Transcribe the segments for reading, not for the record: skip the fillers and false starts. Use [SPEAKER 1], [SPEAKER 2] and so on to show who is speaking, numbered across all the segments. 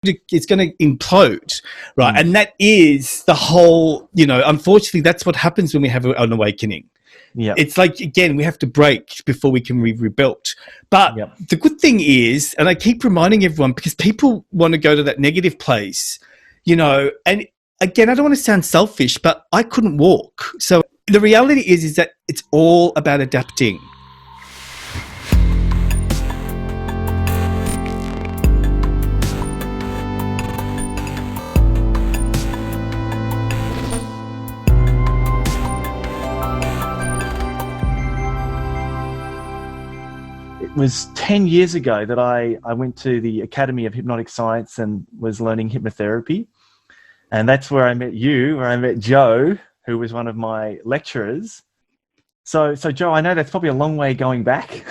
[SPEAKER 1] it's going to implode, right? And that is the whole, unfortunately, that's what happens when we have an awakening.
[SPEAKER 2] Yeah,
[SPEAKER 1] it's like, again, we have to break before we can be rebuilt. But the good thing is, and I keep reminding everyone, because people want to go to that negative place, and again, I don't want to sound selfish, but I couldn't walk. So the reality is that it's all about adapting.
[SPEAKER 2] It was 10 years ago that I went to the Academy of Hypnotic Science and was learning hypnotherapy. And that's where I met you, where I met Joe, who was one of my lecturers. So Joe, I know that's probably a long way going back.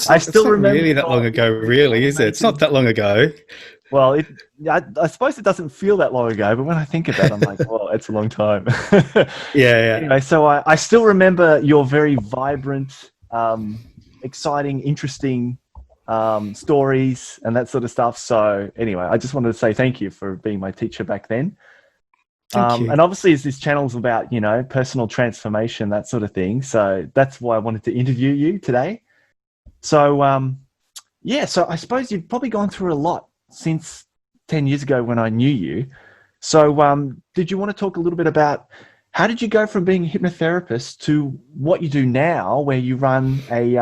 [SPEAKER 1] I still remember. Really that long ago, really, is it? It's not that long ago.
[SPEAKER 2] Well, I suppose it doesn't feel that long ago, but when I think about it, I'm like, well, it's a long time.
[SPEAKER 1] Yeah.
[SPEAKER 2] Anyway, so I still remember your very vibrant, exciting, interesting stories and that sort of stuff. So anyway, I just wanted to say thank you for being my teacher back then.
[SPEAKER 1] Thank you.
[SPEAKER 2] And obviously, as this channel's about, personal transformation, that sort of thing. So that's why I wanted to interview you today. So, so I suppose you've probably gone through a lot since 10 years ago when I knew you. So did you want to talk a little bit about how did you go from being a hypnotherapist to what you do now, where you run a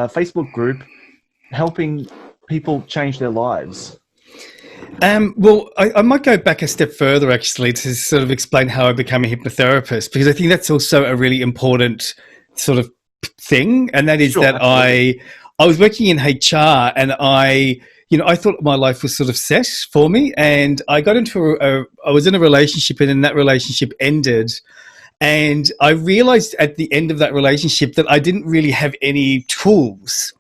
[SPEAKER 2] Facebook group helping people change their lives?
[SPEAKER 1] Well, I might go back a step further, actually, to sort of explain how I became a hypnotherapist, because I think that's also a really important sort of thing. And that is that I was working in HR, and I thought my life was sort of set for me, and I got into I was in a relationship, and then that relationship ended. And I realized at the end of that relationship that I didn't really have any tools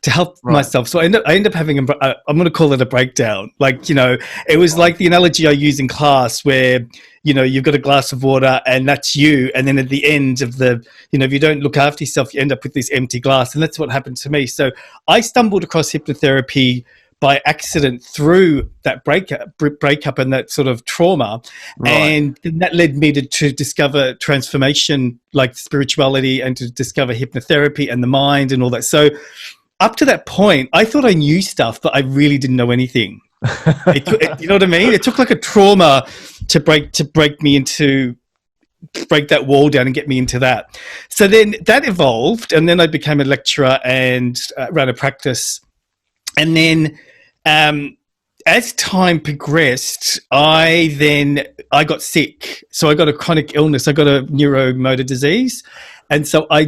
[SPEAKER 1] to help myself. So I end up having I'm going to call it a breakdown. Like, it was like the analogy I use in class where, you've got a glass of water and that's you. And then at the end of the, if you don't look after yourself, you end up with this empty glass. And that's what happened to me. So I stumbled across hypnotherapy by accident through that breakup and that sort of trauma. Right. And that led me to discover transformation, like spirituality, and to discover hypnotherapy and the mind and all that. So up to that point, I thought I knew stuff, but I really didn't know anything. You know what I mean? It took like a trauma to break that wall down and get me into that. So then that evolved, and then I became a lecturer and ran a practice. And then as time progressed, I got sick. So I got a chronic illness. I got a neuromotor disease. And so I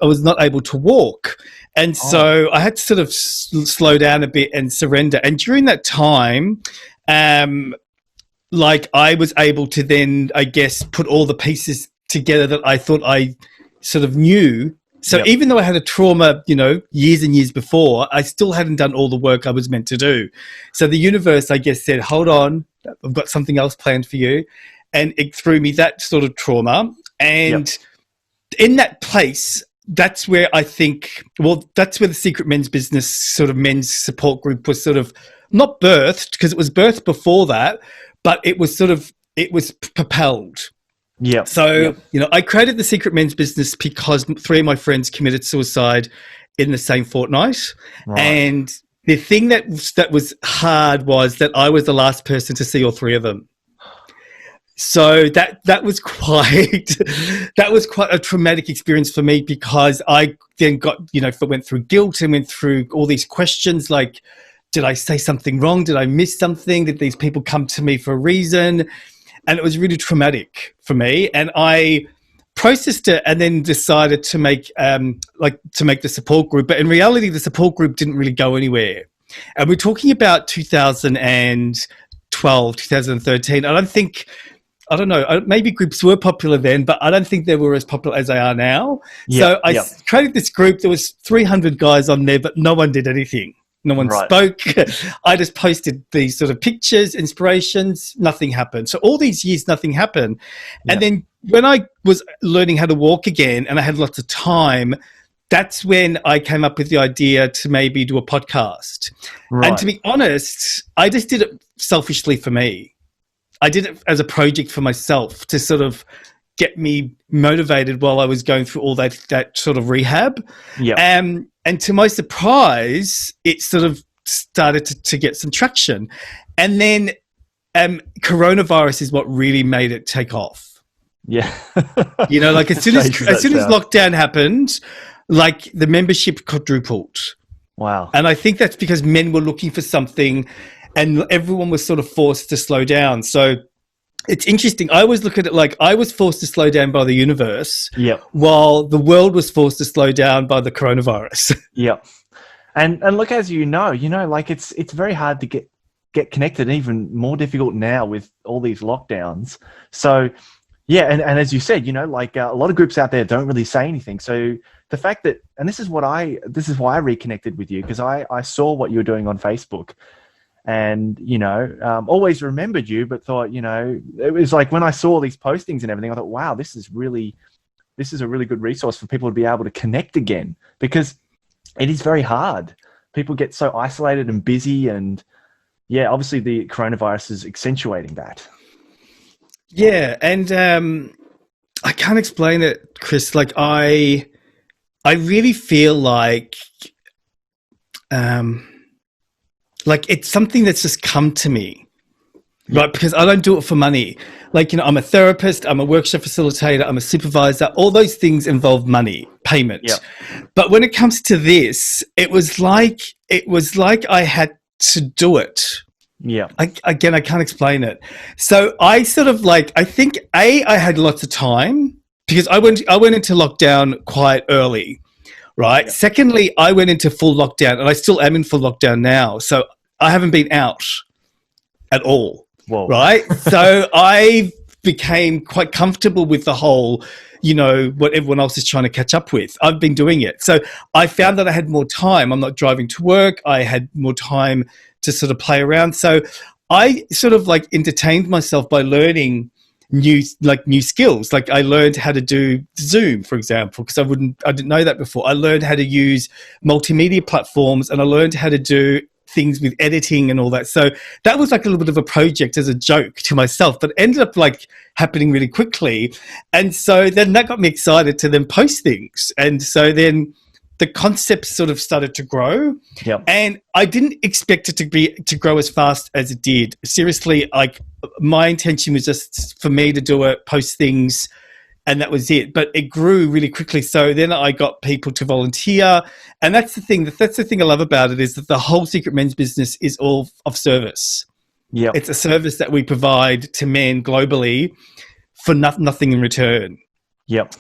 [SPEAKER 1] was not able to walk. And so I had to sort of slow down a bit and surrender. And during that time, I was able to then, I guess, put all the pieces together that I thought I sort of knew. So even though I had a trauma, years and years before, I still hadn't done all the work I was meant to do. So the universe, I guess, said, hold on, I've got something else planned for you. And it threw me that sort of trauma. And in that place, that's where I think, that's where the Secret Men's Business sort of men's support group was sort of not birthed, because it was birthed before that, but it was propelled. Yeah. So, I created the Secret Men's Business because 3 of my friends committed suicide in the same fortnight. Right. And the thing that was hard was that I was the last person to see all 3 of them. So that was quite a traumatic experience for me, because I then went through guilt and went through all these questions like, did I say something wrong? Did I miss something? Did these people come to me for a reason? And it was really traumatic for me. And I processed it and then decided to make the support group. But in reality, the support group didn't really go anywhere. And we're talking about 2012, 2013. I don't know, maybe groups were popular then, but I don't think they were as popular as they are now. So I created this group. There was 300 guys on there, but no one did anything. No one spoke. I just posted these sort of pictures, inspirations, nothing happened. So all these years, nothing happened. And then when I was learning how to walk again and I had lots of time, that's when I came up with the idea to maybe do a podcast.
[SPEAKER 2] Right.
[SPEAKER 1] And to be honest, I just did it selfishly for me. I did it as a project for myself to sort of get me motivated while I was going through all that sort of rehab.
[SPEAKER 2] Yeah.
[SPEAKER 1] And to my surprise, it sort of started to get some traction. And then coronavirus is what really made it take off.
[SPEAKER 2] Yeah.
[SPEAKER 1] You know, like as soon as lockdown happened, like the membership quadrupled.
[SPEAKER 2] Wow.
[SPEAKER 1] And I think that's because men were looking for something and everyone was sort of forced to slow down. So it's interesting. I always look at it like I was forced to slow down by the universe, while the world was forced to slow down by the coronavirus.
[SPEAKER 2] Yeah. And look, as you know, like it's very hard to get connected, even more difficult now with all these lockdowns. So yeah, and as you said, like a lot of groups out there don't really say anything. So the fact that, and this is why I reconnected with you, because I saw what you were doing on Facebook, and always remembered you, but thought, it was like when I saw these postings and everything, I thought, wow, this is a really good resource for people to be able to connect again, because it is very hard. People get so isolated and busy, and yeah, obviously the coronavirus is accentuating that.
[SPEAKER 1] Yeah, and I can't explain it, Chris. Like I really feel like it's something that's just come to me, right? Because I don't do it for money. Like, I'm a therapist, I'm a workshop facilitator, I'm a supervisor. All those things involve money, payment.
[SPEAKER 2] Yeah.
[SPEAKER 1] But when it comes to this, it was like I had to do it.
[SPEAKER 2] Yeah.
[SPEAKER 1] I can't explain it. So I sort of I think I had lots of time because I went into lockdown quite early, right? Yeah. Secondly, I went into full lockdown, and I still am in full lockdown now. So I haven't been out at all.
[SPEAKER 2] Whoa.
[SPEAKER 1] Right? So I became quite comfortable with the whole, what everyone else is trying to catch up with. I've been doing it. So I found that I had more time. I'm not driving to work. I had more time to sort of play around. So I sort of entertained myself by learning new skills. Like I learned how to do Zoom, for example, because I didn't know that before. I learned how to use multimedia platforms, and I learned how to do things with editing and all that. So that was like a little bit of a project as a joke to myself, but ended up happening really quickly. And so then that got me excited to then post things. And so then the concept sort of started to grow.
[SPEAKER 2] Yep.
[SPEAKER 1] And I didn't expect it to grow as fast as it did. Seriously, my intention was just for me to do it, post things, and that was it. But it grew really quickly. So then I got people to volunteer. And that's the thing I love about it, is that the whole Secret Men's business is all of service.
[SPEAKER 2] Yeah.
[SPEAKER 1] It's a service that we provide to men globally for nothing in return.
[SPEAKER 2] Yep.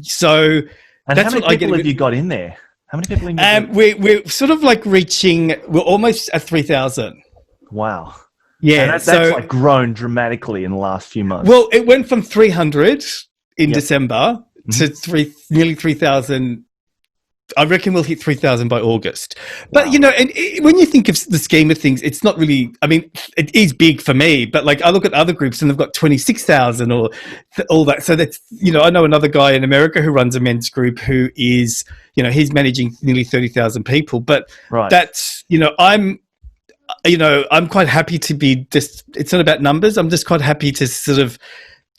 [SPEAKER 1] So
[SPEAKER 2] and
[SPEAKER 1] that's
[SPEAKER 2] how many people have you got in there? How many people in your group?
[SPEAKER 1] We're sort of we're almost at 3,000.
[SPEAKER 2] Wow.
[SPEAKER 1] Yeah.
[SPEAKER 2] And that's grown dramatically in the last few months.
[SPEAKER 1] Well, it went from 300 in December to nearly 3,000. I reckon we'll hit 3,000 by August. But,
[SPEAKER 2] wow.
[SPEAKER 1] And when you think of the scheme of things, it's not really, I mean, it is big for me, but I look at other groups and they've got 26,000 or all that. So that's, I know another guy in America who runs a men's group who is, he's managing nearly 30,000 people. But that's, I'm quite happy to be just, it's not about numbers. I'm just quite happy to sort of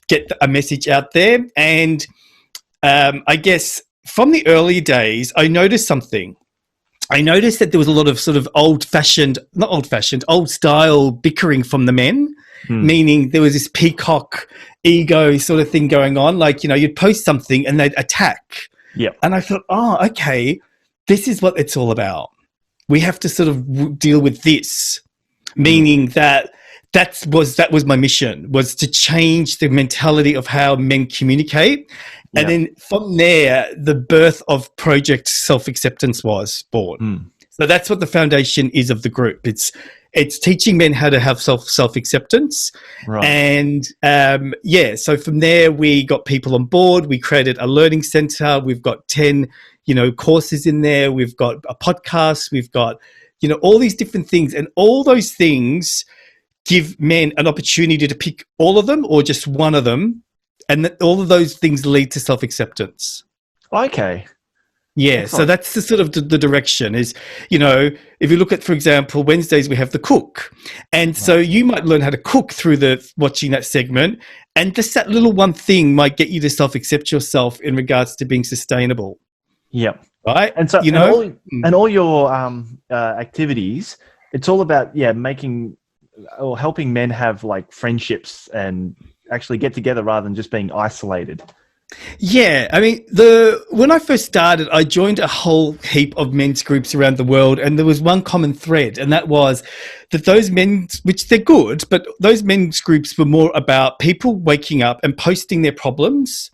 [SPEAKER 1] get a message out there. And I guess from the early days, I noticed something. I noticed that there was a lot of sort of old style bickering from the men, meaning there was this peacock ego sort of thing going on. You'd post something and they'd attack.
[SPEAKER 2] Yeah.
[SPEAKER 1] And I thought, oh, okay, this is what it's all about. We have to sort of deal with this, meaning that was my mission, was to change the mentality of how men communicate. And then from there, the birth of Project Self-Acceptance was born. So that's what the foundation is of the group. It's teaching men how to have self-acceptance. Right. And so from there, we got people on board. We created a learning center. We've got 10, courses in there. We've got a podcast. We've got, all these different things. And all those things give men an opportunity to pick all of them or just one of them. And all of those things lead to self-acceptance.
[SPEAKER 2] Okay.
[SPEAKER 1] Yeah, so
[SPEAKER 2] Excellent.
[SPEAKER 1] that's the sort of the direction is, if you look at, for example, Wednesdays we have the cook. And so
[SPEAKER 2] Right.
[SPEAKER 1] you might learn how to cook through the watching that segment. And just that little one thing might get you to self-accept yourself in regards to being sustainable,
[SPEAKER 2] Yep.
[SPEAKER 1] right?
[SPEAKER 2] And so,
[SPEAKER 1] You
[SPEAKER 2] and
[SPEAKER 1] know?
[SPEAKER 2] all your activities, it's all about making or helping men have like friendships and actually get together rather than just being isolated.
[SPEAKER 1] Yeah, I mean, when I first started, I joined a whole heap of men's groups around the world, and there was one common thread, and that was that those men, which they're good, but those men's groups were more about people waking up and posting their problems,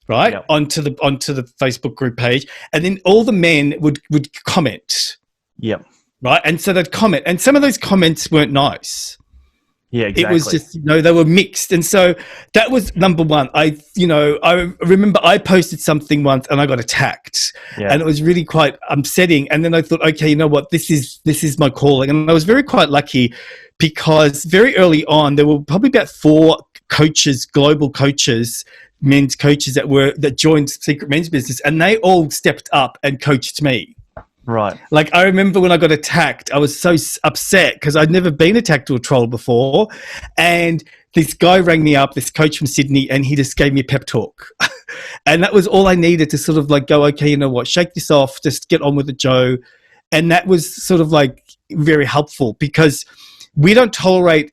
[SPEAKER 1] right,
[SPEAKER 2] Yep.
[SPEAKER 1] onto the Facebook group page, and then all the men would comment,
[SPEAKER 2] Yep.
[SPEAKER 1] right, and so they'd comment, and some of those comments weren't nice.
[SPEAKER 2] Yeah,
[SPEAKER 1] It was
[SPEAKER 2] exactly.
[SPEAKER 1] just, they were mixed. And so that was number one. I remember I posted something once and I got attacked,
[SPEAKER 2] Yeah.
[SPEAKER 1] and it was really quite upsetting. And then I thought, okay, you know what? This is my calling. And I was very quite lucky because very early on, there were probably about 4 coaches, global coaches, men's coaches that joined Secret Men's Business, and they all stepped up and coached me.
[SPEAKER 2] Right.
[SPEAKER 1] Like, I remember when I got attacked, I was so upset because I'd never been attacked or trolled before. And this guy rang me up, this coach from Sydney, and he just gave me a pep talk. And that was all I needed to sort of like go, okay, you know what, shake this off, just get on with it, Joe. And that was sort of like very helpful because we don't tolerate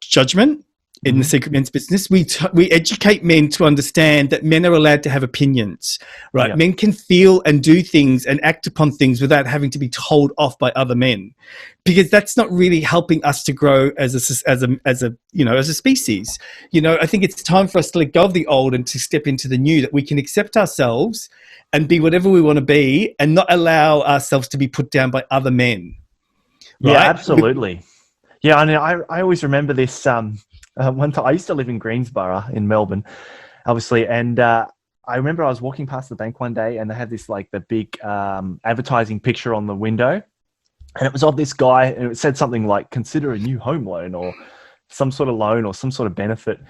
[SPEAKER 1] judgment in the Secret Men's Business. We educate men to understand that men are allowed to have opinions, right?
[SPEAKER 2] Yeah.
[SPEAKER 1] Men can feel and do things and act upon things without having to be told off by other men, because that's not really helping us to grow as a species. I think it's time for us to let go of the old and to step into the new, that we can accept ourselves and be whatever we want to be and not allow ourselves to be put down by other men. Right?
[SPEAKER 2] Yeah, absolutely. Yeah, I mean, I always remember this. One time, I used to live in Greensboro in Melbourne, obviously, and I remember I was walking past the bank one day, and they had this like the big advertising picture on the window, and it was of this guy, and it said something like "Consider a new home loan" or some sort of loan or some sort of benefit,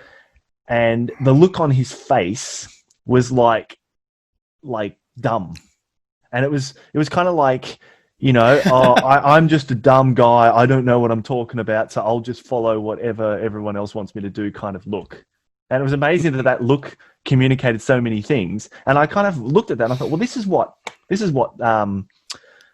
[SPEAKER 2] and the look on his face was like dumb, and it was kind of like, I'm just a dumb guy. I don't know what I'm talking about, so I'll just follow whatever everyone else wants me to do kind of look. And it was amazing that look communicated so many things. And I kind of looked at that and I thought, well, this is what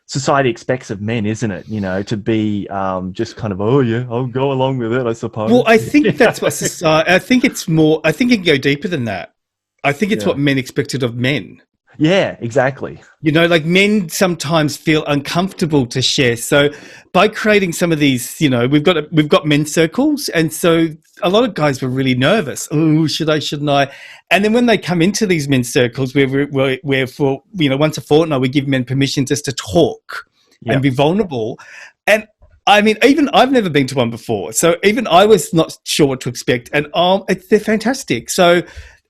[SPEAKER 2] society expects of men, isn't it? To be just kind of, oh yeah, I'll go along with it, I suppose.
[SPEAKER 1] Well, I think that's what society, I think it can go deeper than that. I think it's what men expected of men.
[SPEAKER 2] Yeah, exactly.
[SPEAKER 1] Like men sometimes feel uncomfortable to share. So by creating some of these, we've got men's circles. And so a lot of guys were really nervous. Oh, should I, shouldn't I? And then when they come into these men's circles where for, once a fortnight, we give men permission just to talk and be vulnerable. And I mean, even I've never been to one before. So even I was not sure what to expect. And they're fantastic. So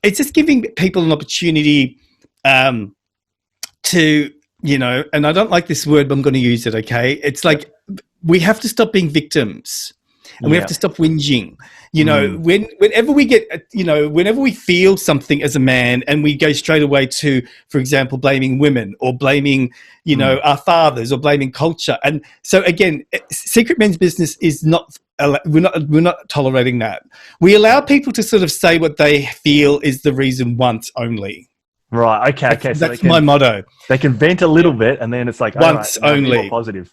[SPEAKER 1] it's just giving people an opportunity to, and I don't like this word, but I'm going to use it, okay? It's like we have to stop being victims and we have to stop whinging. Whenever we get, whenever we feel something as a man and we go straight away to, for example, blaming women or blaming, our fathers or blaming culture. And so again, Secret Men's Business is not, we're not tolerating that. We allow people to sort of say what they feel is the reason once only.
[SPEAKER 2] Right. Okay.
[SPEAKER 1] That's my motto.
[SPEAKER 2] They can vent a little bit, and then it's like
[SPEAKER 1] once only.
[SPEAKER 2] More positive.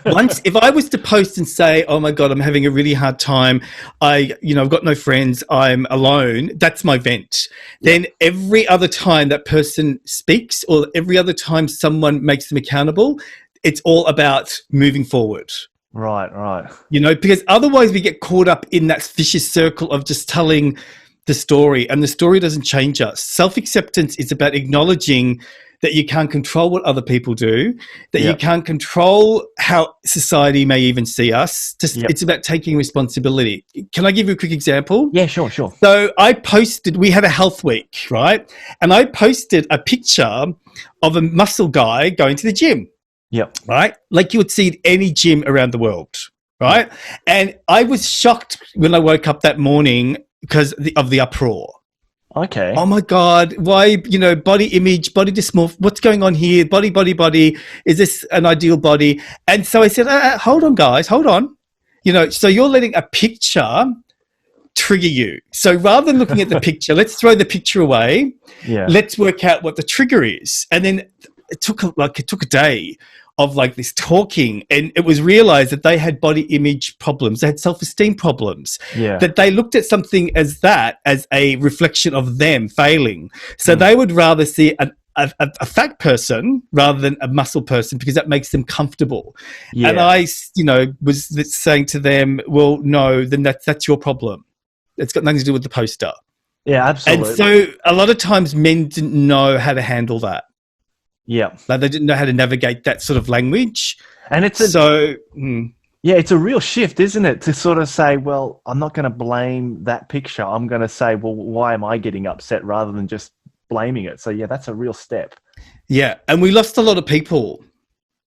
[SPEAKER 1] Once, if I was to post and say, "Oh my God, I'm having a really hard time. I've got no friends. I'm alone." That's my vent. Then every other time that person speaks, or every other time someone makes them accountable, it's all about moving forward.
[SPEAKER 2] Right.
[SPEAKER 1] Because otherwise we get caught up in that vicious circle of just telling the story, and the story doesn't change us. Self-acceptance is about acknowledging that you can't control what other people do, that you can't control how society may even see us. It's about taking responsibility. Can I give you a quick example?
[SPEAKER 2] Yeah, sure.
[SPEAKER 1] So we had a health week, right? And I posted a picture of a muscle guy going to the gym.
[SPEAKER 2] Yep.
[SPEAKER 1] Right? Like you would see at any gym around the world, right? And I was shocked when I woke up that morning because of the uproar.
[SPEAKER 2] Okay.
[SPEAKER 1] Oh my God, why, body image, body dysmorphia, what's going on here? Body. Is this an ideal body? And so I said, hold on, guys, hold on. So you're letting a picture trigger you. So rather than looking at the picture, let's throw the picture away.
[SPEAKER 2] Yeah.
[SPEAKER 1] Let's work out what the trigger is. And then it took a day of like this talking, and it was realized that they had body image problems. They had self-esteem problems.
[SPEAKER 2] Yeah.
[SPEAKER 1] That they looked at something as a reflection of them failing. So they would rather see a fat person rather than a muscle person because that makes them comfortable.
[SPEAKER 2] Yeah.
[SPEAKER 1] And I, was saying to them, well, no, then that's your problem. It's got nothing to do with the poster.
[SPEAKER 2] Yeah, absolutely.
[SPEAKER 1] And so a lot of times men didn't know how to handle that.
[SPEAKER 2] Yeah.
[SPEAKER 1] Like they didn't know how to navigate that sort of language.
[SPEAKER 2] And it's it's a real shift, isn't it? To sort of say, well, I'm not going to blame that picture. I'm going to say, well, why am I getting upset rather than just blaming it? So yeah, that's a real step.
[SPEAKER 1] Yeah. And we lost a lot of people.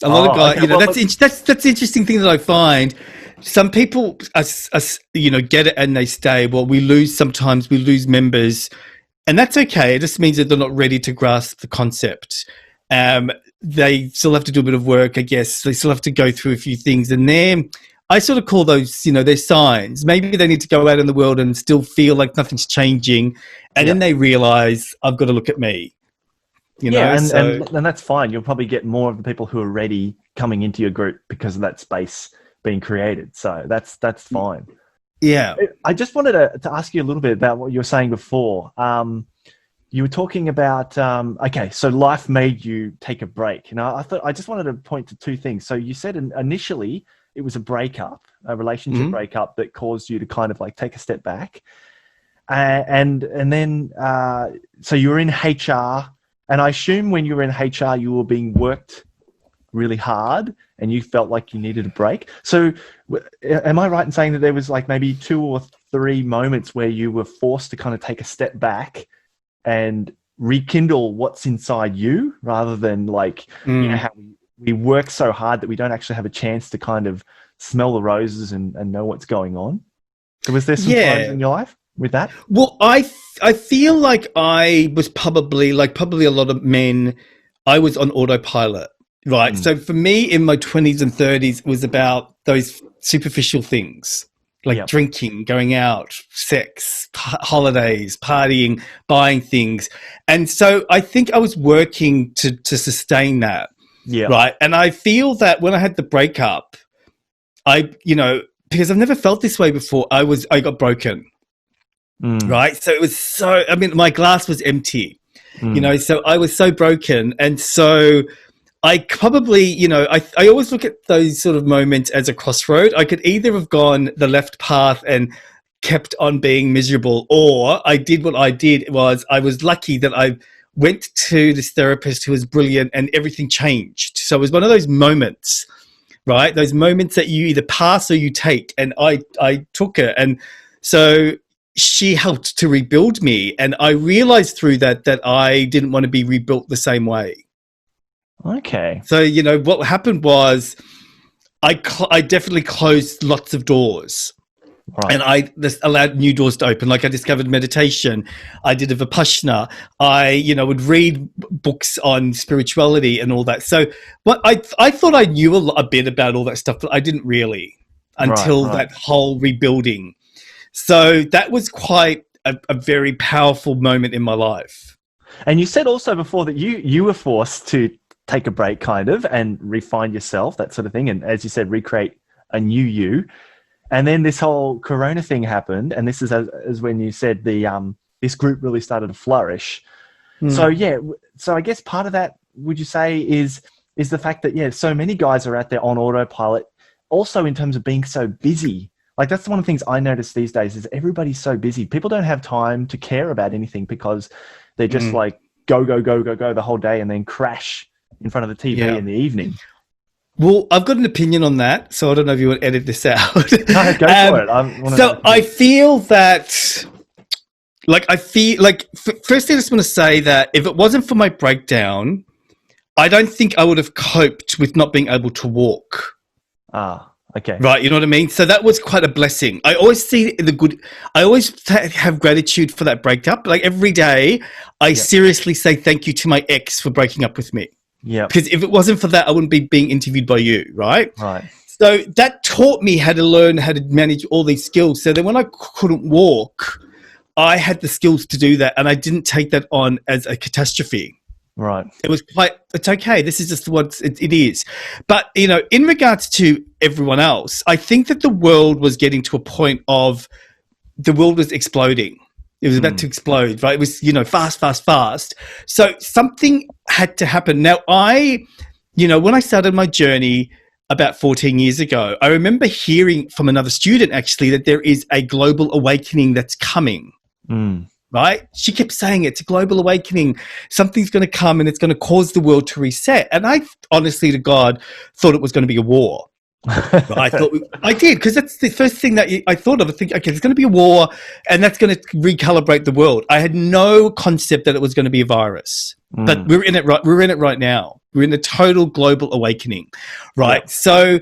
[SPEAKER 1] A lot of guys, that's the interesting thing that I find. Some people, get it and they stay. Well, we lose members, and that's okay. It just means that they're not ready to grasp the concept. They still have to do a bit of work, I guess. They still have to go through a few things, and then I sort of call those, they're signs. Maybe they need to go out in the world and still feel like nothing's changing, and then they realize I've got to look at me. And
[SPEAKER 2] that's fine. You'll probably get more of the people who are ready coming into your group because of that space being created. So that's fine.
[SPEAKER 1] Yeah.
[SPEAKER 2] I just wanted to ask you a little bit about what you were saying before. You were talking about, so life made you take a break. I just wanted to point to two things. So you said initially it was a relationship breakup that caused you to kind of like take a step back. And then, so you were in HR, and I assume when you were in HR, you were being worked really hard and you felt like you needed a break. So am I right in saying that there was like maybe 2 or 3 moments where you were forced to kind of take a step back and rekindle what's inside you rather than like, how we work so hard that we don't actually have a chance to kind of smell the roses and know what's going on? So was there some times in your life with that?
[SPEAKER 1] Well, I feel like I was probably a lot of men, I was on autopilot, right? So for me in my 20s and 30s, it was about those superficial things like drinking, going out, sex, holidays, partying, buying things. And so I think I was working to sustain that, right? And I feel that when I had the breakup, because I've never felt this way before, I got broken. Right. So it was my glass was empty, so I was so broken. And so I probably, I always look at those sort of moments as a crossroad. I could either have gone the left path and kept on being miserable, or I did what I did was I was lucky that I went to this therapist who was brilliant and everything changed. So it was one of those moments, right? Those moments that you either pass or you take. And I took it. And so she helped to rebuild me, and I realized through that I didn't want to be rebuilt the same way.
[SPEAKER 2] Okay.
[SPEAKER 1] So, what happened was I definitely closed lots of doors. Right. And I just allowed new doors to open. Like I discovered meditation. I did a Vipassana. I, would read books on spirituality and all that. So I thought I knew a bit about all that stuff, but I didn't really until that whole rebuilding. So that was quite a very powerful moment in my life.
[SPEAKER 2] And you said also before that you were forced to take a break kind of and refine yourself, that sort of thing. And as you said, recreate a new you. And then this whole Corona thing happened. And this is as when you said this group really started to flourish. So I guess part of that, would you say, is the fact that, so many guys are out there on autopilot, also in terms of being so busy. Like that's one of the things I notice these days is everybody's so busy. People don't have time to care about anything because they're just like go the whole day and then crash in front of the TV in the evening.
[SPEAKER 1] Well, I've got an opinion on that, so I don't know if you want to edit this out.
[SPEAKER 2] No, go for it.
[SPEAKER 1] I feel that, firstly, I just want to say that if it wasn't for my breakdown, I don't think I would have coped with not being able to walk.
[SPEAKER 2] Okay.
[SPEAKER 1] Right, you know what I mean? So that was quite a blessing. I always see the good. I always have gratitude for that breakup. Like every day, I seriously say thank you to my ex for breaking up with me.
[SPEAKER 2] Yeah.
[SPEAKER 1] Because if it wasn't for that, I wouldn't be being interviewed by you, right?
[SPEAKER 2] Right.
[SPEAKER 1] So that taught me how to learn how to manage all these skills. So then when I couldn't walk, I had the skills to do that, and I didn't take that on as a catastrophe.
[SPEAKER 2] Right.
[SPEAKER 1] It was quite, it's okay. This is just what it is. But, you know, in regards to everyone else, I think that the world was getting to a point of the world was exploding. It was about to explode, right? It was, you know, fast, fast, fast. So something had to happen. Now, when I started my journey about 14 years ago, I remember hearing from another student actually that there is a global awakening that's coming. Right? She kept saying it's a global awakening. Something's going to come and it's going to cause the world to reset. And I honestly to God thought it was going to be a war. I did, because that's the first thing that I thought of. I think, okay, there's going to be a war and that's going to recalibrate the world. I had no concept that it was going to be a virus. But we're in it right now. We're in a total global awakening. Right? Yep. So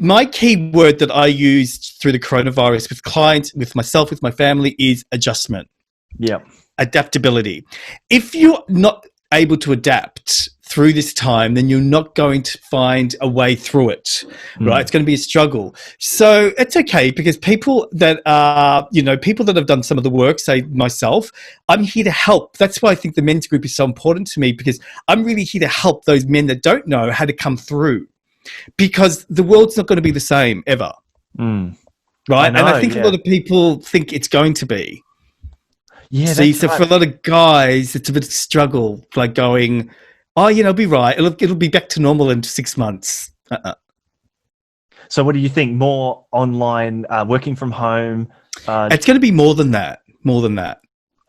[SPEAKER 1] my key word that I used through the coronavirus with clients, with myself, with my family is adjustment.
[SPEAKER 2] Yeah.
[SPEAKER 1] Adaptability. If you're not able to adapt through this time, then you're not going to find a way through it, right? It's going to be a struggle. So it's okay, because people that have done some of the work, say myself, I'm here to help. That's why I think the men's group is so important to me, because I'm really here to help those men that don't know how to come through, because the world's not going to be the same ever. Right? And I think a lot of people think it's going to be.
[SPEAKER 2] Yeah.
[SPEAKER 1] So for a lot of guys, it's a bit of a struggle, like going, oh, it'll be right. It'll be back to normal in 6 months.
[SPEAKER 2] So what do you think? More online, working from home?
[SPEAKER 1] It's going to be more than that. Okay.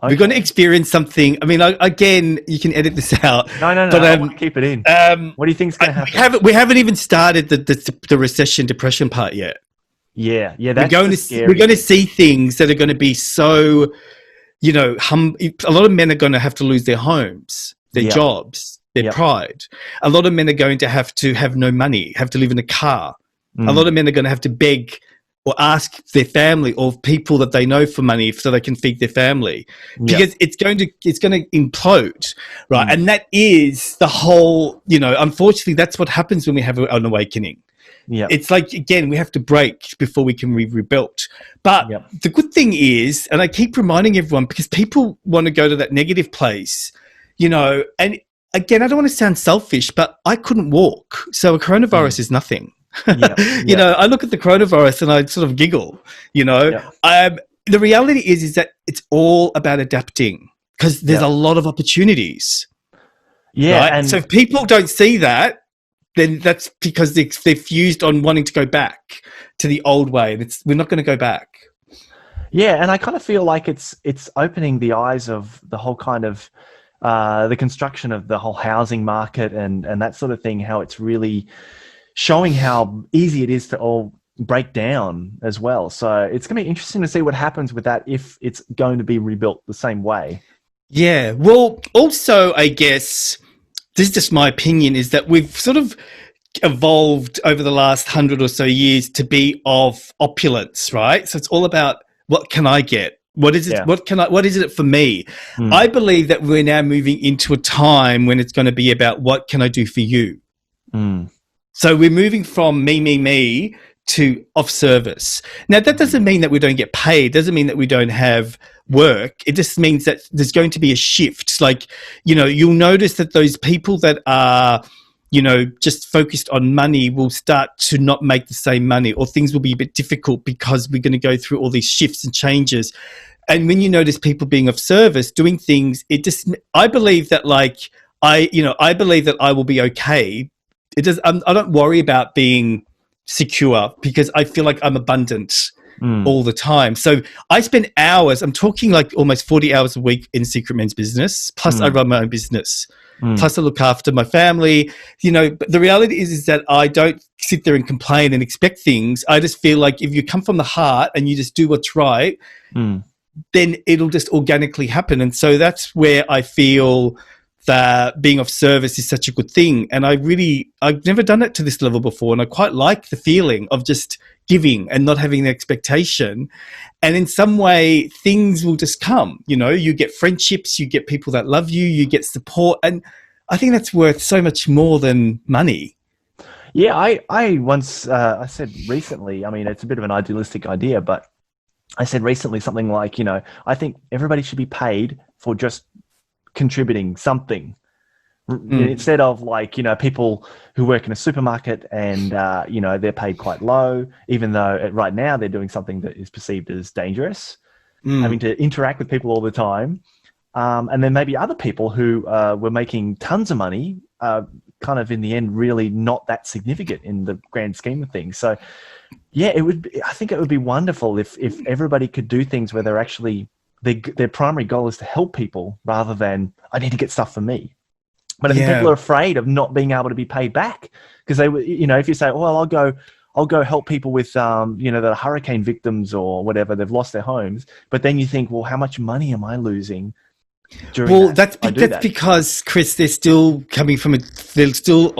[SPEAKER 1] We're going to experience something. I mean, again, you can edit this out.
[SPEAKER 2] No. But, I want to keep it in. What do you think is going to happen?
[SPEAKER 1] We haven't even started the recession depression part yet.
[SPEAKER 2] Yeah.
[SPEAKER 1] We're going to see things that are going to be so, a lot of men are going to have to lose their homes, their jobs, their pride. A lot of men are going to have no money, have to live in a car. A lot of men are going to have to beg or ask their family or people that they know for money so they can feed their family, because it's going to implode, right? And that is the whole, unfortunately, that's what happens when we have an awakening. Yeah, it's like, again, we have to break before we can be rebuilt. But the good thing is, and I keep reminding everyone, because people want to go to that negative place, and again, I don't want to sound selfish, but I couldn't walk, so a coronavirus is nothing. I look at the coronavirus and I sort of giggle. The reality is that it's all about adapting, because there's a lot of opportunities. Right? And so if people don't see that, then that's because they're fused on wanting to go back to the old way. We're not going to go back.
[SPEAKER 2] Yeah, and I kind of feel like it's opening the eyes of the whole kind of the construction of the whole housing market and that sort of thing, how it's really showing how easy it is to all break down as well. So it's going to be interesting to see what happens with that, if it's going to be rebuilt the same way. Yeah.
[SPEAKER 1] Well, also, I guess, this is just my opinion, is that we've sort of evolved over the last 100 or so years to be of opulence, right? So it's all about, what can I get? What is it? Yeah. What is it for me? I believe that we're now moving into a time when it's going to be about, what can I do for you? So we're moving from me to of service. Now, that doesn't mean that we don't get paid. Doesn't mean that we don't have work. It just means that there's going to be a shift. Like, you'll notice that those people that are, just focused on money will start to not make the same money, or things will be a bit difficult, because we're going to go through all these shifts and changes. And when you notice people being of service, doing things, I believe that, I believe that I will be okay. I don't worry about being secure, because I feel like I'm abundant all the time. So I spend hours, I'm talking like almost 40 hours a week in Secret Men's business, plus I run my own business, plus I look after my family. But the reality is that I don't sit there and complain and expect things. I just feel like if you come from the heart and you just do what's right, then it'll just organically happen. And so that's where I feel that being of service is such a good thing. And I've never done it to this level before. And I quite like the feeling of just giving and not having the expectation. And in some way, things will just come. You know, you get friendships, you get people that love you, you get support. And I think that's worth so much more than money.
[SPEAKER 2] Yeah, I once, I said recently, I mean, it's a bit of an idealistic idea, but I said recently something like, you know, I think everybody should be paid for just contributing something. Instead of like, you know, people who work in a supermarket and, you know, they're paid quite low, even though right now they're doing something that is perceived as dangerous, having to interact with people all the time. And then maybe other people who were making tons of money, kind of in the end, really not that significant in the grand scheme of things. So, yeah, I think it would be wonderful if everybody could do things where they're actually, their primary goal is to help people rather than, I need to get stuff for me. But I think people are afraid of not being able to be paid back because they, you know, if you say, oh, well, I'll go help people with, you know, the hurricane victims or whatever, they've lost their homes. But then you think, well, how much money am I losing?
[SPEAKER 1] Well, that's because, Chris, they're still coming from they're still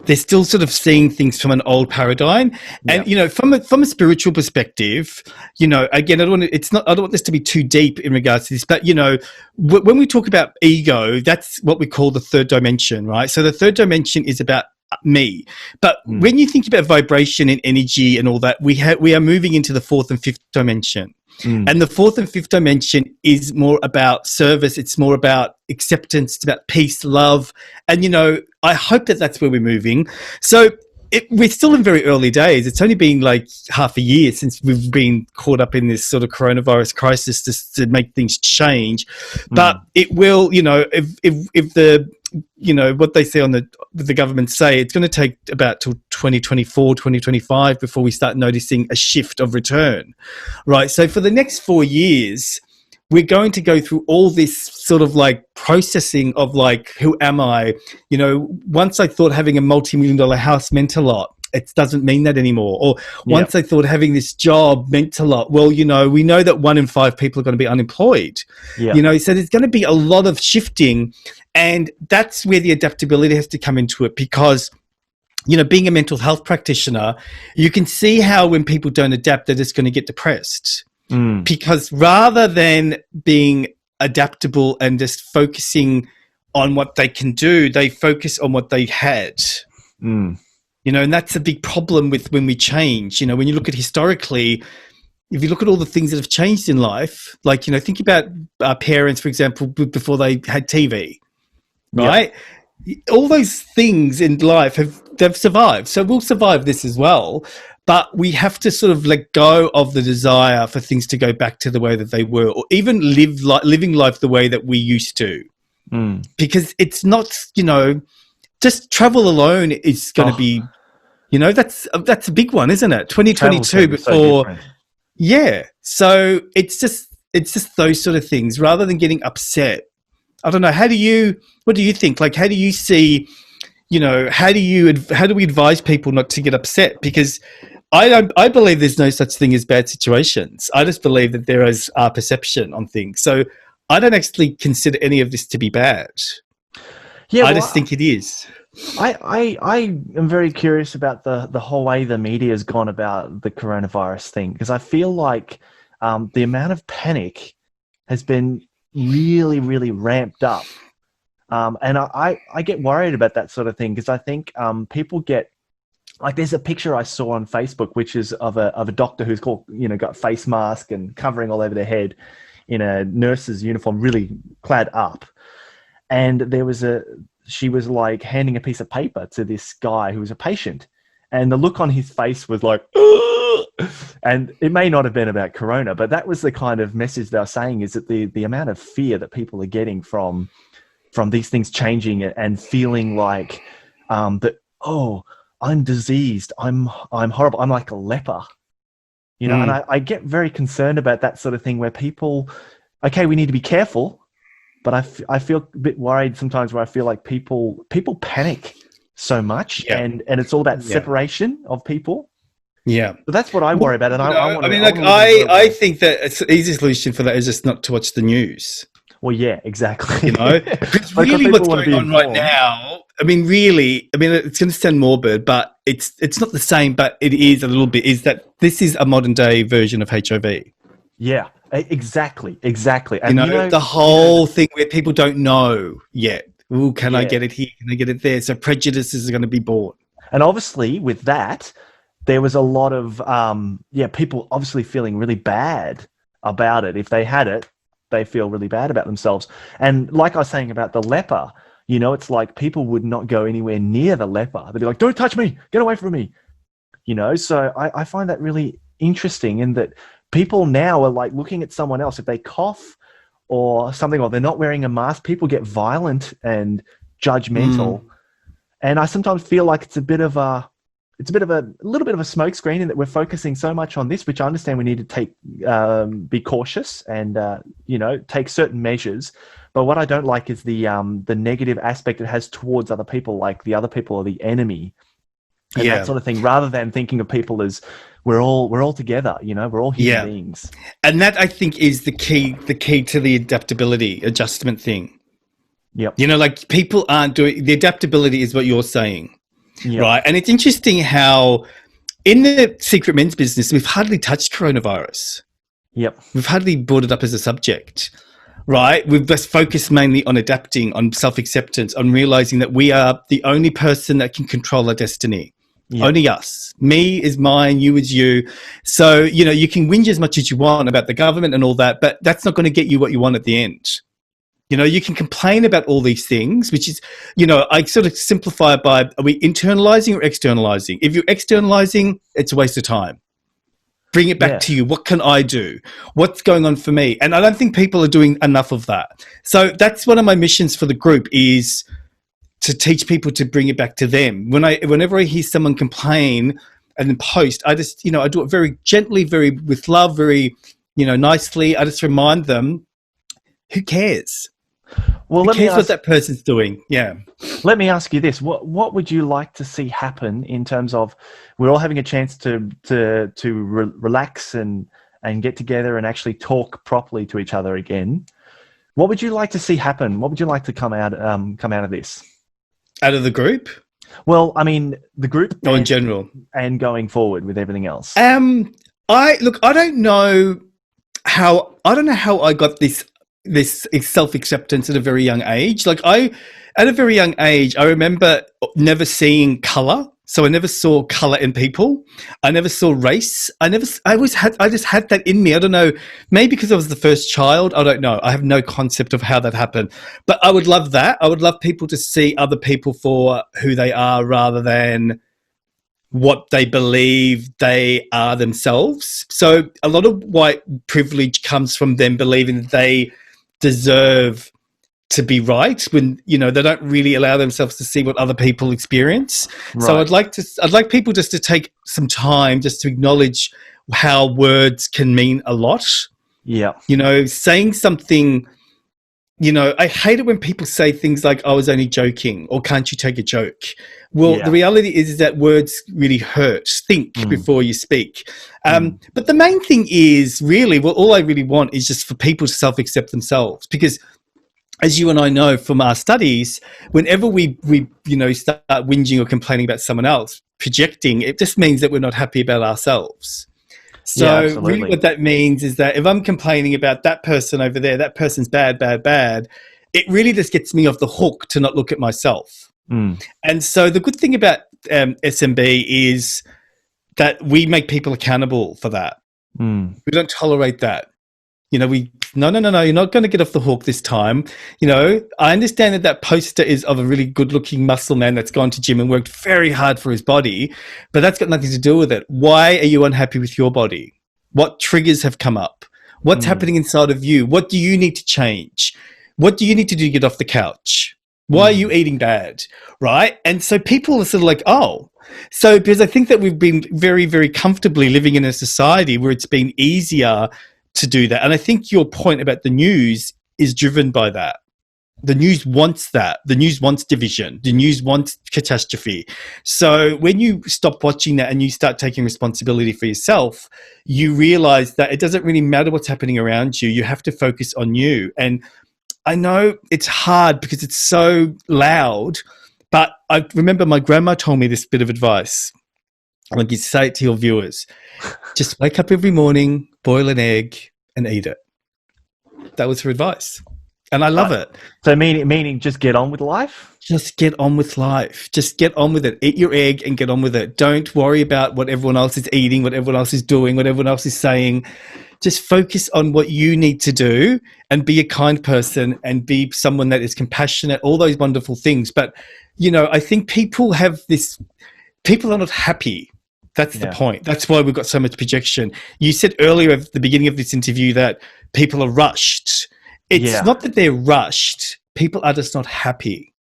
[SPEAKER 1] they're still sort of seeing things from an old paradigm. And, you know, from a spiritual perspective, you know, again, I don't want this to be too deep in regards to this, but, you know, when we talk about ego, that's what we call the third dimension, right? So the third dimension is about me. But when you think about vibration and energy and all that, we are moving into the fourth and fifth dimension. And the fourth and fifth dimension is more about service. It's more about acceptance. It's about peace, love. And, you know, I hope that that's where we're moving. So we're still in very early days. It's only been like half a year since we've been caught up in this sort of coronavirus crisis to make things change. But it will, you know, if the, you know, what they say the government say, it's going to take about till 2024, 2025 before we start noticing a shift of return, right? So for the next 4 years, we're going to go through all this sort of like processing of like, who am I? You know, once I thought having a multi-million-dollar house meant a lot. It doesn't mean that anymore. Or once I thought having this job meant a lot. Well, you know, we know that 1 in 5 people are going to be unemployed. You know, so there's going to be a lot of shifting. And that's where the adaptability has to come into it because, you know, being a mental health practitioner, you can see how when people don't adapt, they're just going to get depressed. Because rather than being adaptable and just focusing on what they can do, they focus on what they had. You know, and that's a big problem with when we change. You know, when you look at historically, if you look at all the things that have changed in life, like, you know, think about our parents, for example, before they had TV, right? All those things in life they've survived. So we'll survive this as well. But we have to sort of let go of the desire for things to go back to the way that they were, or even living life the way that we used to. Because it's not, you know, just travel alone is going to be, you know, that's a big one, isn't it? 2022 before. So it's just those sort of things rather than getting upset. I don't know. What do you think? Like, how do you see, you know, how do we advise people not to get upset? Because I believe there's no such thing as bad situations. I just believe that there is our perception on things. So I don't actually consider any of this to be bad. I just think it is.
[SPEAKER 2] I am very curious about the whole way the media has gone about the coronavirus thing, because I feel like the amount of panic has been really, really ramped up. And I get worried about that sort of thing because I think people get, like, there's a picture I saw on Facebook, which is of a doctor who's got face mask and covering all over their head in a nurse's uniform, really clad up. And she was like handing a piece of paper to this guy who was a patient. And the look on his face was like, ugh! And it may not have been about corona, but that was the kind of message they were saying, is that the amount of fear that people are getting from these things changing and feeling like that, oh, I'm diseased, I'm horrible, I'm like a leper, you know. And I get very concerned about that sort of thing where people, okay, we need to be careful, but I feel a bit worried sometimes where I feel like people panic so much, and it's all about separation of people. So that's what I worry about. And I think that the easy solution for that is just not to watch the news. Well, yeah, exactly.
[SPEAKER 1] You know, because
[SPEAKER 2] But
[SPEAKER 1] really
[SPEAKER 2] people
[SPEAKER 1] what's
[SPEAKER 2] want to
[SPEAKER 1] going
[SPEAKER 2] be
[SPEAKER 1] on right
[SPEAKER 2] informed.
[SPEAKER 1] now, I mean, really, I mean, it's going to sound morbid, but it's not the same, but it is a little bit, is that this is a modern day version of HIV.
[SPEAKER 2] Yeah, exactly, exactly.
[SPEAKER 1] You
[SPEAKER 2] And
[SPEAKER 1] know, the whole thing where people don't know yet. Ooh, can I
[SPEAKER 2] yeah.
[SPEAKER 1] get it here? Can I get it there? So prejudices are going to be born.
[SPEAKER 2] And obviously, with that, there was a lot of people obviously feeling really bad about it. If they had it, they feel really bad about themselves. And like I was saying about the leper, it's like people would not go anywhere near the leper. They'd be like, "Don't touch me, get away from me." So I find that really interesting in that people now are like looking at someone else. If they cough or something, or they're not wearing a mask, people get violent and judgmental. And I sometimes feel like it's a little bit of a smokescreen in that we're focusing so much on this, which I understand we need to be cautious and take certain measures. But what I don't like is the negative aspect it has towards other people, like the other people are the enemy and that sort of thing, rather than thinking of people as we're all together, we're all human beings.
[SPEAKER 1] And that, I think, is the key to the adaptability adjustment thing.
[SPEAKER 2] Yep.
[SPEAKER 1] Like people aren't doing the adaptability is what you're saying.
[SPEAKER 2] Yep.
[SPEAKER 1] Right. And it's interesting how in the secret men's business, we've hardly touched coronavirus.
[SPEAKER 2] Yep.
[SPEAKER 1] We've hardly brought it up as a subject. Right. We've just focused mainly on adapting, on self-acceptance, on realizing that we are the only person that can control our destiny. Yep. Only us. Me is mine, you is you. So, you can whinge as much as you want about the government and all that, but that's not going to get you what you want at the end. You can complain about all these things, which is, I sort of simplify it by, are we internalizing or externalizing? If you're externalizing, it's a waste of time. Bring it back to you. What can I do? What's going on for me? And I don't think people are doing enough of that. So that's one of my missions for the group, is to teach people to bring it back to them. Whenever I hear someone complain and then post, I just, I do it very gently, very with love, very, nicely. I just remind them, who cares?
[SPEAKER 2] Well,
[SPEAKER 1] who cares what that person's doing? Yeah.
[SPEAKER 2] Let me ask you this: what would you like to see happen in terms of we're all having a chance to relax and get together and actually talk properly to each other again? What would you like to see happen? What would you like to come out of this? Out
[SPEAKER 1] of the group?
[SPEAKER 2] Well, I mean, the group.
[SPEAKER 1] In general,
[SPEAKER 2] and going forward with everything else.
[SPEAKER 1] I don't know how I got this self-acceptance at a very young age. At a very young age, I remember never seeing color. So I never saw color in people. I never saw race. I just had that in me. I don't know, maybe because I was the first child. I don't know. I have no concept of how that happened. But I would love that. I would love people to see other people for who they are rather than what they believe they are themselves. So a lot of white privilege comes from them believing that they deserve to be right when they don't really allow themselves to see what other people experience. Right. So I'd like people just to take some time just to acknowledge how words can mean a lot.
[SPEAKER 2] Yeah.
[SPEAKER 1] Saying something, I hate it when people say things like, I was only joking, or can't you take a joke? Well, the reality is that words really hurt. Think before you speak. But the main thing is really, all I really want is just for people to self-accept themselves, because as you and I know from our studies, whenever we start whinging or complaining about someone else, projecting, it just means that we're not happy about ourselves. So really what that means is that if I'm complaining about that person over there, that person's bad, it really just gets me off the hook to not look at myself. And so the good thing about SMB is that we make people accountable for that. We don't tolerate that. No, you're not going to get off the hook this time. I understand that poster is of a really good-looking muscle man that's gone to gym and worked very hard for his body, but that's got nothing to do with it. Why are you unhappy with your body? What triggers have come up? What's happening inside of you? What do you need to change? What do you need to do to get off the couch? Why are you eating bad? Right? And so people are sort of like, oh. So because I think that we've been very, very comfortably living in a society where it's been easier to do that. And I think your point about the news is driven by that. The news wants that. The news wants division. The news wants catastrophe. So when you stop watching that and you start taking responsibility for yourself, you realize that it doesn't really matter what's happening around you. You have to focus on you. And I know it's hard because it's so loud, but I remember my grandma told me this bit of advice. I'm going to say it to your viewers. Just wake up every morning, boil an egg, and eat it. That was her advice. And I love it.
[SPEAKER 2] So meaning just get on with life?
[SPEAKER 1] Just get on with life. Just get on with it. Eat your egg and get on with it. Don't worry about what everyone else is eating, what everyone else is doing, what everyone else is saying. Just focus on what you need to do and be a kind person and be someone that is compassionate, all those wonderful things. But, I think people are not happy. That's the point. That's why we've got so much projection. You said earlier at the beginning of this interview that people are rushed. It's not that they're rushed. People are just not happy.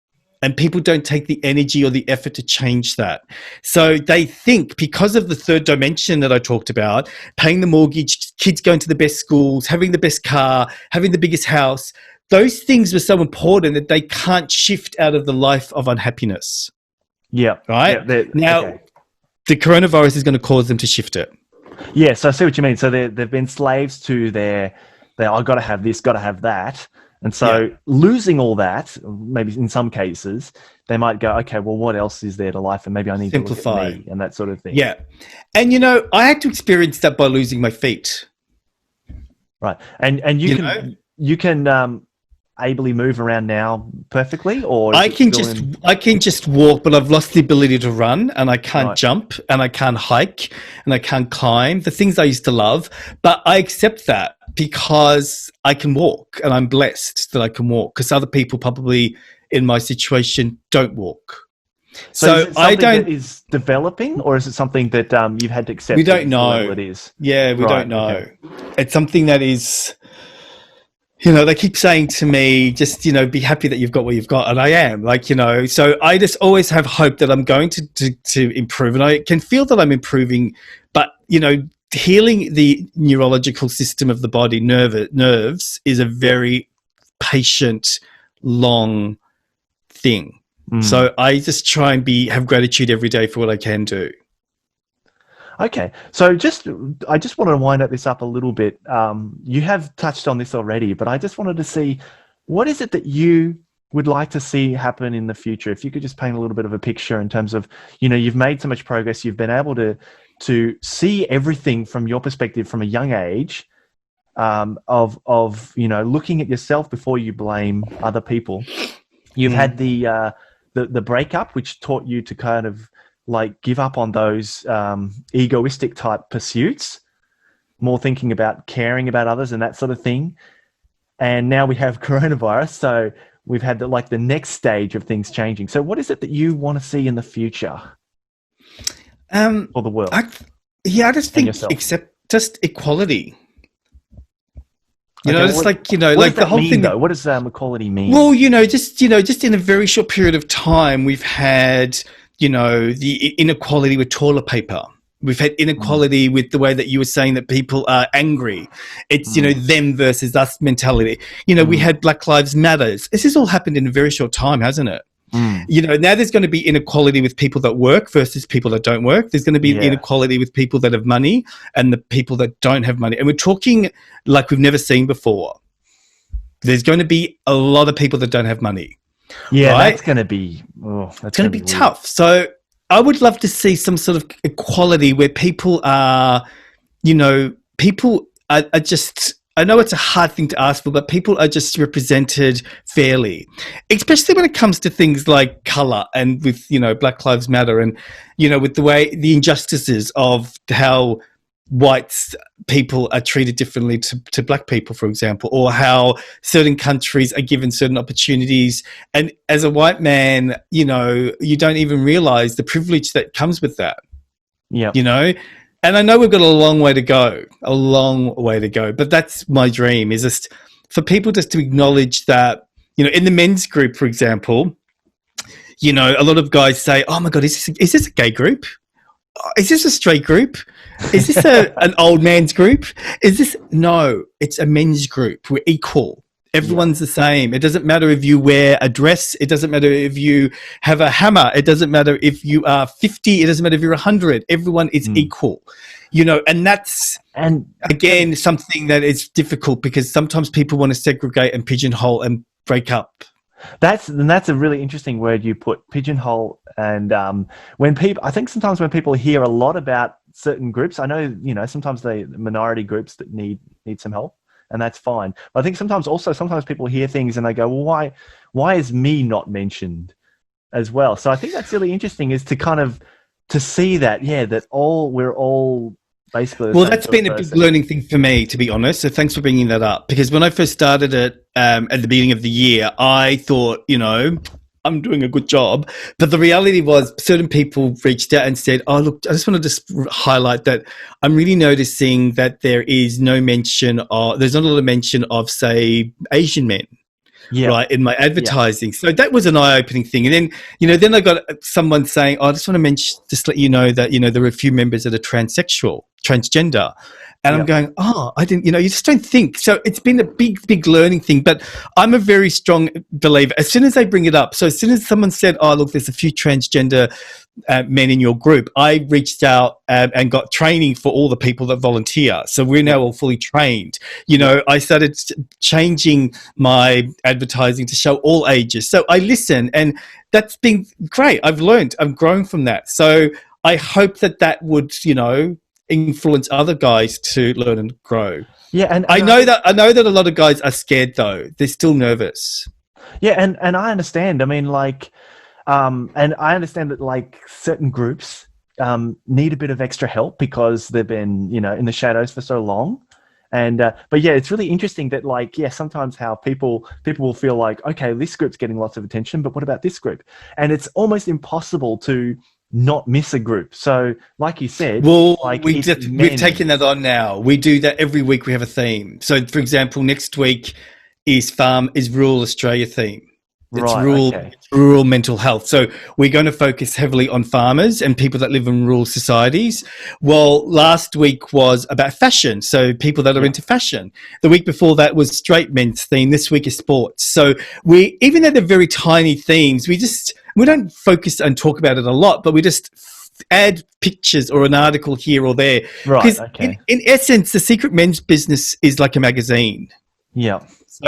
[SPEAKER 1] And people don't take the energy or the effort to change that. So they think because of the third dimension that I talked about, paying the mortgage, kids going to the best schools, having the best car, having the biggest house, those things were so important that they can't shift out of the life of unhappiness.
[SPEAKER 2] Yeah.
[SPEAKER 1] Right? Now, the coronavirus is going to cause them to shift it.
[SPEAKER 2] Yes, I see what you mean. So they've been slaves to their I've got to have this, got to have that. And so losing all that, maybe in some cases, they might go, okay, well, what else is there to life? And maybe I need to simplify me and that sort of thing.
[SPEAKER 1] Yeah. And, I had to experience that by losing my feet.
[SPEAKER 2] Right. And you can ably move around now perfectly, or
[SPEAKER 1] I can just walk, but I've lost the ability to run, and I can't jump, and I can't hike, and I can't climb, the things I used to love. But I accept that because I can walk, and I'm blessed that I can walk, because other people probably in my situation don't walk.
[SPEAKER 2] So is it something that is developing, or is it something that you've had to accept?
[SPEAKER 1] We don't know.
[SPEAKER 2] It is.
[SPEAKER 1] Yeah, we don't know. Okay. It's something that is... they keep saying to me, just, be happy that you've got what you've got. And I am, so I just always have hope that I'm going to improve. And I can feel that I'm improving. But, healing the neurological system of the body, nerves, is a very patient, long thing. So I just try and have gratitude every day for what I can do.
[SPEAKER 2] Okay, so I just wanted to wind up this up a little bit. You have touched on this already, but I just wanted to see, what is it that you would like to see happen in the future? If you could just paint a little bit of a picture in terms of, you've made so much progress, you've been able to see everything from your perspective from a young age, of looking at yourself before you blame other people. You've had the breakup, which taught you to kind of give up on those egoistic type pursuits, more thinking about caring about others and that sort of thing. And now we have coronavirus, so we've had the next stage of things changing. So what is it that you want to see in the future for the world? I
[SPEAKER 1] just think just equality.
[SPEAKER 2] The whole thing. What does equality mean?
[SPEAKER 1] Well, just in a very short period of time, we've had the inequality with toilet paper. We've had inequality with the way that you were saying that people are angry. It's, them versus us mentality. We had Black Lives Matters. This has all happened in a very short time, hasn't it? Now there's going to be inequality with people that work versus people that don't work. There's going to be inequality with people that have money and the people that don't have money. And we're talking like we've never seen before. There's going to be a lot of people that don't have money.
[SPEAKER 2] Yeah, right? That's going to be
[SPEAKER 1] tough. So I would love to see some sort of equality where people are, people are just, I know it's a hard thing to ask for, but people are just represented fairly, especially when it comes to things like colour and with, Black Lives Matter and, with the way the injustices of how white people are treated differently to black people, for example, or how certain countries are given certain opportunities. And as a white man, you don't even realize the privilege that comes with that. Yeah. And I know we've got a long way to go, but that's my dream, is just for people just to acknowledge that, in the men's group, for example, a lot of guys say, oh my God, is this a gay group? Is this a straight group? Is this an old man's group? No, it's a men's group. We're equal. Everyone's the same. It doesn't matter if you wear a dress. It doesn't matter if you have a hammer. It doesn't matter if you are 50. It doesn't matter if you're 100. Everyone is equal, and that's, again, something that is difficult because sometimes people want to segregate and pigeonhole and break up.
[SPEAKER 2] That's a really interesting word you put, pigeonhole. And I think sometimes when people hear a lot about certain groups, I know, sometimes the minority groups that need some help, and that's fine. But I think sometimes people hear things and they go, well, why is me not mentioned as well? So I think that's really interesting, is to kind of to see that, that we're all basically the
[SPEAKER 1] well,
[SPEAKER 2] same
[SPEAKER 1] that's
[SPEAKER 2] sort of
[SPEAKER 1] been a big
[SPEAKER 2] person.
[SPEAKER 1] learning thing for me, to be honest. So thanks for bringing that up, because when I first started it at the beginning of the year, I thought, I'm doing a good job. But the reality was certain people reached out and said, oh, look, I just want to just highlight that I'm really noticing that there's not a lot of mention of, say, Asian men.
[SPEAKER 2] Yeah.
[SPEAKER 1] Right, in my advertising. So that was an eye-opening thing. And then I got someone saying, oh, I just want to mention, just let you know that, there are a few members that are transgender. And I'm going, oh, I didn't, you just don't think. So it's been a big, big learning thing. But I'm a very strong believer. As soon as they bring it up, so as soon as someone said, oh, look, there's a few transgender men in your group, I reached out and got training for all the people that volunteer. So we're now all fully trained. I started changing my advertising to show all ages. So I listen, and that's been great. I've learned, I've grown from that. So I hope that would, influence other guys to learn and grow.
[SPEAKER 2] Yeah, and
[SPEAKER 1] I know that a lot of guys are scared, though. They're still nervous.
[SPEAKER 2] Yeah, and I understand. I mean, and I understand that certain groups need a bit of extra help because they've been, in the shadows for so long. And but yeah, it's really interesting that sometimes how people will feel like, okay, this group's getting lots of attention, but what about this group? And it's almost impossible to not miss a group. So like you said,
[SPEAKER 1] well, we've taken that on now. We do that every week. We have a theme. So for example, next week is Rural Australia theme. It's rural mental health. So we're going to focus heavily on farmers and people that live in rural societies. Well, last week was about fashion. So people that are into fashion. The week before that was straight men's theme. This week is sports. So even though they're very tiny themes, we don't focus and talk about it a lot, but we just add pictures or an article here or there.
[SPEAKER 2] Right.
[SPEAKER 1] Because
[SPEAKER 2] okay.
[SPEAKER 1] in essence, the Secret Men's Business is like a magazine.
[SPEAKER 2] Yeah.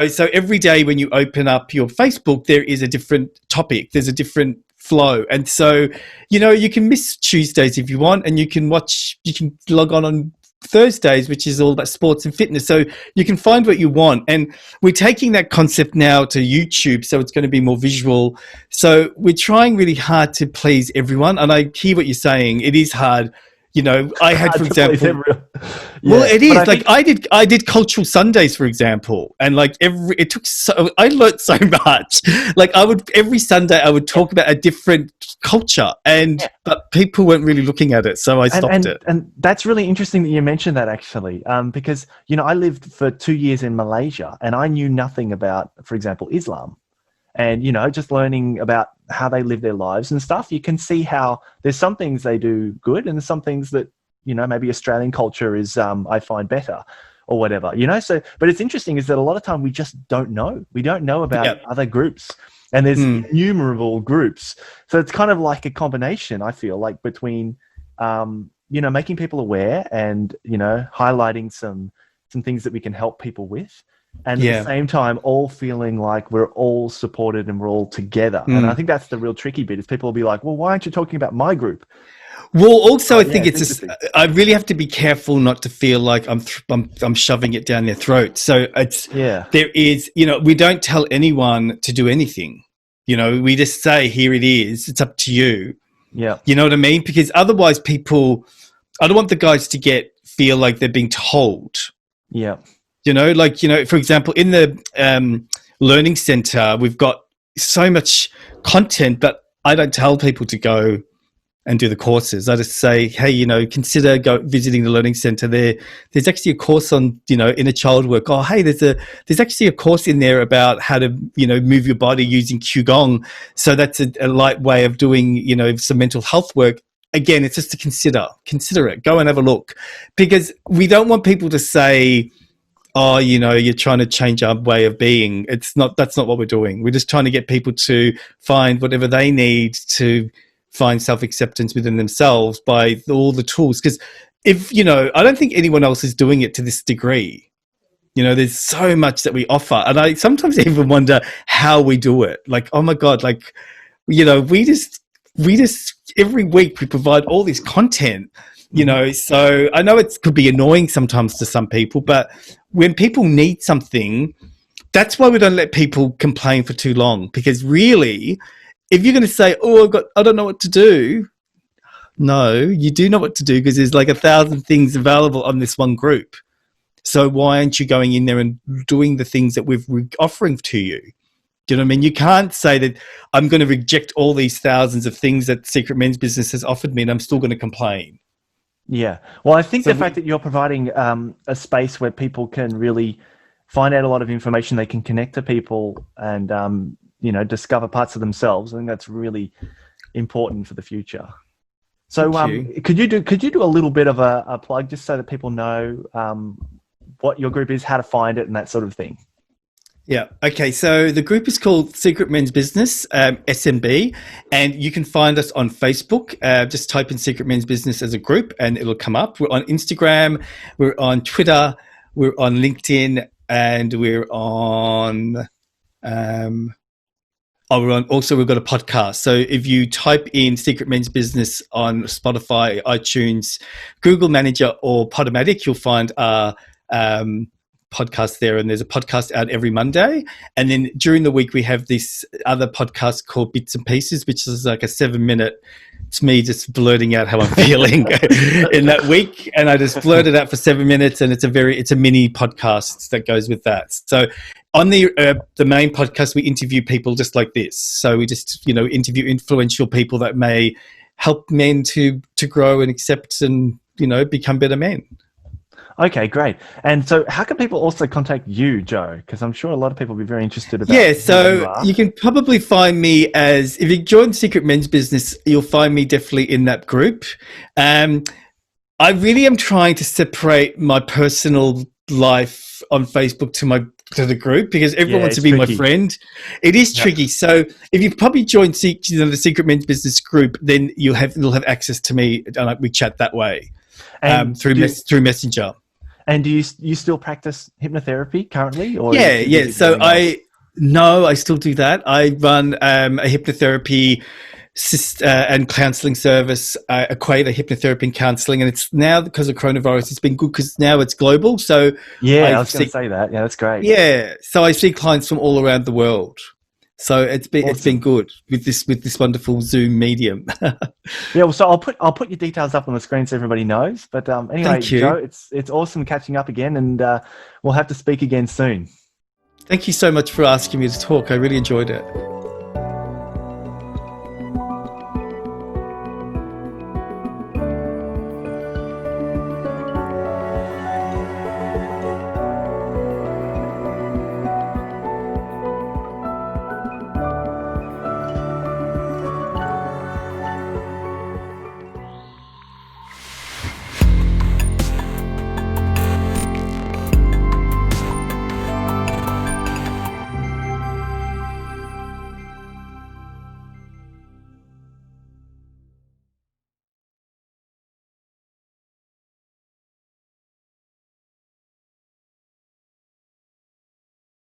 [SPEAKER 1] So every day when you open up your Facebook, there is a different topic. There's a different flow. And so, you can miss Tuesdays if you want, and you can log on Thursdays, which is all about sports and fitness. So you can find what you want. And we're taking that concept now to YouTube, so it's going to be more visual. So we're trying really hard to please everyone. And I hear what you're saying. It is hard. I had, for example, well, it is I did cultural Sundays, for example, and I learned so much. Every Sunday I would talk about a different culture, but people weren't really looking at it, so I stopped it.
[SPEAKER 2] And that's really interesting that you mentioned that, actually, because I lived for 2 years in Malaysia, and I knew nothing about, for example, Islam. And, just learning about how they live their lives and stuff, you can see how there's some things they do good and there's some things that, maybe Australian culture is, I find better or whatever, So, but it's interesting is that a lot of time we just don't know. We don't know about other groups, and there's innumerable groups. So it's kind of like a combination, I feel like, between, making people aware and, highlighting some things that we can help people with. And at the same time, all feeling like we're all supported and we're all together. And I think that's the real tricky bit, is people will be like, well, why aren't you talking about my group?
[SPEAKER 1] Well, also, I think I really have to be careful not to feel like I'm shoving it down their throat. So there is, we don't tell anyone to do anything. We just say, here it is. It's up to you.
[SPEAKER 2] Yeah.
[SPEAKER 1] You know what I mean? Because otherwise I don't want the guys to feel like they're being told.
[SPEAKER 2] Yeah.
[SPEAKER 1] For example, in the learning center, we've got so much content, but I don't tell people to go and do the courses. I just say, hey, consider visiting the learning center. There's actually a course on, inner child work. Oh, hey, there's actually a course in there about how to, move your body using Qigong. So that's a light way of doing, some mental health work. Again, it's just to consider it. Go and have a look, because we don't want people to say, oh, you're trying to change our way of being. That's not what we're doing. We're just trying to get people to find whatever they need to find self-acceptance within themselves by all the tools. Because I don't think anyone else is doing it to this degree. You know, there's so much that we offer. And I sometimes even wonder how we do it. Like, oh my God, like, you know, we just every week we provide all this content, you know. So I know it could be annoying sometimes to some people, but when people need something, that's why we don't let people complain for too long. Because really, if you're going to say, oh, I don't know what to do. No, you do know what to do, because there's like 1,000 things available on this one group. So why aren't you going in there and doing the things that we're offering to you? Do you know what I mean? You can't say that I'm going to reject all these thousands of things that Secret Men's Business has offered me and I'm still going to complain.
[SPEAKER 2] Yeah. Well, I think the fact that you're providing a space where people can really find out a lot of information, they can connect to people and, you know, discover parts of themselves. I think that's really important for the future. So could you do a little bit of a plug just so that people know what your group is, how to find it, and that sort of thing?
[SPEAKER 1] Yeah. Okay. So the group is called Secret Men's Business, SMB, and you can find us on Facebook. Just type in Secret Men's Business as a group and it'll come up. We're on Instagram, we're on Twitter, we're on LinkedIn, and we're on we've got a podcast. So if you type in Secret Men's Business on Spotify, iTunes, Google Manager, or Podomatic, you'll find our podcast there. And there's a podcast out every Monday. And then during the week, we have this other podcast called Bits and Pieces, which is like a 7-minute. It's me just blurting out how I'm feeling in that week. And I just blurt it out for 7 minutes. And it's a mini podcast that goes with that. So on the main podcast, we interview people just like this. So we just, you know, interview influential people that may help men to grow and accept and, you know, become better men.
[SPEAKER 2] Okay, great. And so how can people also contact you, Joe? Because I'm sure a lot of people will be very interested about
[SPEAKER 1] so you can probably find me if you join Secret Men's Business, you'll find me definitely in that group. I really am trying to separate my personal life on Facebook to the group, because everyone wants to be tricky. My friend. It is tricky. So if you probably joined the Secret Men's Business group, then you'll have access to me, and we chat that way through Messenger.
[SPEAKER 2] And do you still practice hypnotherapy currently? Or
[SPEAKER 1] yeah. So I still do that. I run a hypnotherapy and counselling service, Equator Hypnotherapy and Counselling, and it's now, because of coronavirus, it's been good because now it's global. So
[SPEAKER 2] I was going to say that. Yeah, that's great.
[SPEAKER 1] Yeah, so I see clients from all around the world. So it's been good with this wonderful Zoom medium.
[SPEAKER 2] Yeah, well, so I'll put your details up on the screen so everybody knows. But anyway,
[SPEAKER 1] thank you.
[SPEAKER 2] Joe, it's awesome catching up again, and we'll have to speak again soon.
[SPEAKER 1] Thank you so much for asking me to talk. I really enjoyed it.